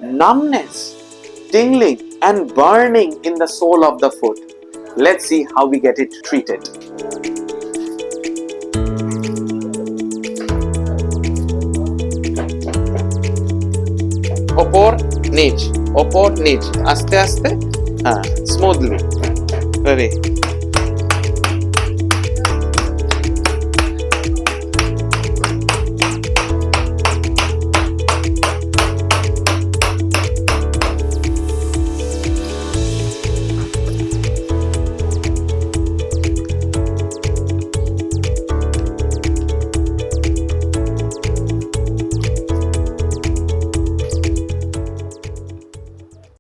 numbness, tingling and burning in the sole of the foot. Let's see how we get it treated. ওপর নিচ, আস্তে আস্তে, হ্যাঁ, smoothly. Ready.